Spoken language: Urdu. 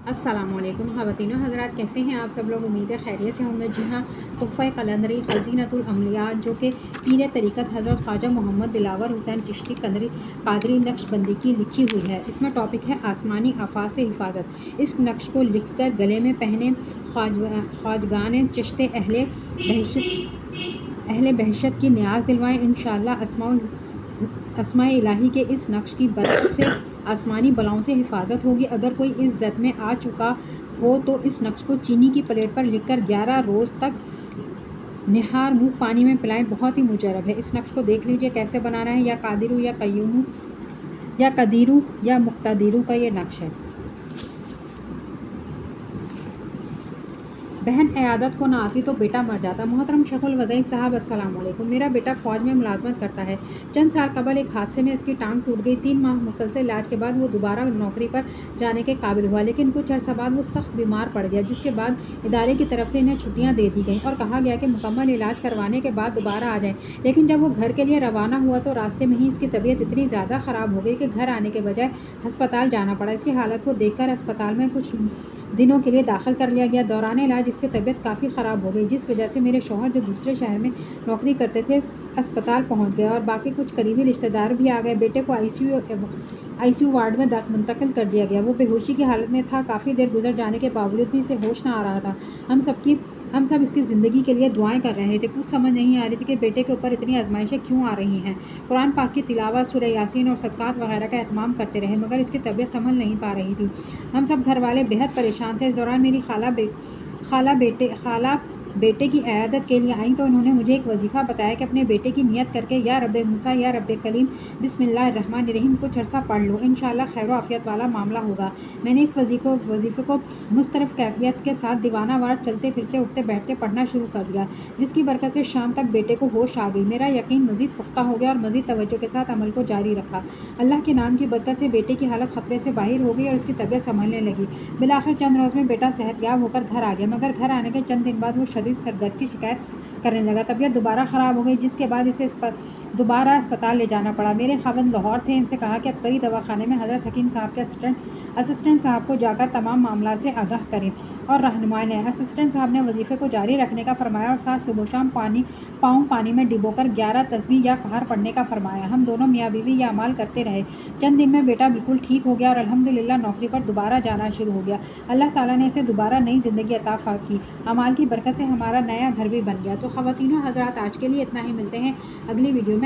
السلام علیکم خواتین و حضرات، کیسے ہیں آپ سب لوگ؟ امید ہے خیریت سے ہوں گے۔ جی ہاں، تحفہ قلندری خزینۃ الاولیاء جو کہ پیر طریقت حضرت خواجہ محمد دلاور حسین چشتی قادری نقش بندی کی لکھی ہوئی ہے۔ اس میں ٹاپک ہے آسمانی آفات سے حفاظت۔ اس نقش کو لکھ کر گلے میں پہنے خواجگان چشت اہل بہشت کی نیاز دلوائیں۔ انشاءاللہ اسماء الہی کے اس نقش کی برکت سے آسمانی بلاؤں سے حفاظت ہوگی۔ اگر کوئی اس زد میں آ چکا ہو تو اس نقش کو چینی کی پلیٹ پر لکھ کر 11 روز تک نہار منہ پانی میں پلائیں، بہت ہی مجرب ہے۔ اس نقش کو دیکھ لیجئے کیسے بنانا ہے۔ یا قادرو یا قیومو یا قدیرو یا مقتدیرو کا یہ نقش ہے۔ بہن عیادت کو نہ آتی تو بیٹا مر جاتا۔ محترم شیخ الوظائف صاحب، السلام علیکم۔ میرا بیٹا فوج میں ملازمت کرتا ہے۔ چند سال قبل ایک حادثے میں اس کی ٹانگ ٹوٹ گئی۔ 3 ماہ مسلسل علاج کے بعد وہ دوبارہ نوکری پر جانے کے قابل ہوا، لیکن کچھ عرصہ بعد وہ سخت بیمار پڑ گیا، جس کے بعد ادارے کی طرف سے انہیں چھٹیاں دے دی گئیں اور کہا گیا کہ مکمل علاج کروانے کے بعد دوبارہ آ جائیں۔ لیکن جب وہ گھر کے لیے روانہ ہوا تو راستے میں ہی اس کی طبیعت اتنی زیادہ خراب ہو گئی کہ گھر آنے کے بجائے ہسپتال جانا پڑا۔ اس کی حالت کو دیکھ کر اسپتال میں کچھ دنوں کے لیے داخل کر لیا گیا۔ دوران علاج اس کی طبیعت کافی خراب ہو گئی، جس وجہ سے میرے شوہر جو دوسرے شہر میں نوکری کرتے تھے اسپتال پہنچ گئے اور باقی کچھ قریبی رشتہ دار بھی آ گئے۔ بیٹے کو آئی سی یو وارڈ میں منتقل کر دیا گیا۔ وہ بے ہوشی کی حالت میں تھا۔ کافی دیر گزر جانے کے باوجود بھی اسے ہوش نہ آ رہا تھا۔ ہم سب اس کی زندگی کے لیے دعائیں کر رہے تھے۔ کچھ سمجھ نہیں آ رہی تھی کہ بیٹے کے اوپر اتنی آزمائشیں کیوں آ رہی ہیں۔ قرآن پاک کی تلاوت، سورہ یاسین اور صدقات وغیرہ کا اہتمام کرتے رہے، مگر اس کی طبیعت سنبھل نہیں پا رہی تھی۔ ہم سب گھر والے بےحد پریشان تھے۔ اس دوران میری خالہ بیٹے کی عیادت کے لیے آئیں تو انہوں نے مجھے ایک وظیفہ بتایا کہ اپنے بیٹے کی نیت کر کے یا رب موسیٰ یا رب کلیم بسم اللہ الرحمن الرحیم کچھ عرصہ پڑھ لو، انشاءاللہ خیر و عافیت والا معاملہ ہوگا۔ میں نے اس وظیفے کو مضطرب کیفیت کے ساتھ دیوانہ وار چلتے پھرتے اٹھتے بیٹھتے پڑھنا شروع کر دیا، جس کی برکت سے شام تک بیٹے کو ہوش آ گئی۔ میرا یقین مزید پختہ ہو گیا اور مزید توجہ کے ساتھ عمل کو جاری رکھا۔ اللہ کے نام کی برکت سے بیٹے کی حالت خطرے سے باہر ہو گئی اور اس کی طبیعت سنبھلنے لگی۔ بالآخر چند روز میں بیٹا صحت یاب ہو کر گھر آ گیا، مگر گھر آنے کے چند دن بعد وہ شدید سر درد کی شکایت کرنے لگا۔ طبیعت دوبارہ خراب ہو گئی، جس کے بعد اسے دوبارہ اسپتال لے جانا پڑا۔ میرے خاوند لاہور تھے۔ ان سے کہا کہ ابتری دواخانے میں حضرت حکیم صاحب کے اسسٹنٹ صاحب کو جا کر تمام معاملات سے آگاہ کریں اور رہنمائی لیں۔ اسسٹنٹ صاحب نے وظیفے کو جاری رکھنے کا فرمایا اور ساتھ صبح و شام پاؤں پانی میں ڈبو کر 11 تسبیح یا قہر پڑھنے کا فرمایا۔ ہم دونوں میاں بیوی یہ اعمال کرتے رہے۔ چند دن میں بیٹا بالکل ٹھیک ہو گیا اور الحمدللہ نوکری پر دوبارہ جانا شروع ہو گیا۔ اللہ تعالیٰ نے اسے دوبارہ نئی زندگی عطا کی۔ اعمال کی برکت سے ہمارا نیا گھر بھی بن گیا۔ تو خواتین و حضرات، آج کے لیے اتنا ہی۔ ملتے ہیں اگلی ویڈیو میں۔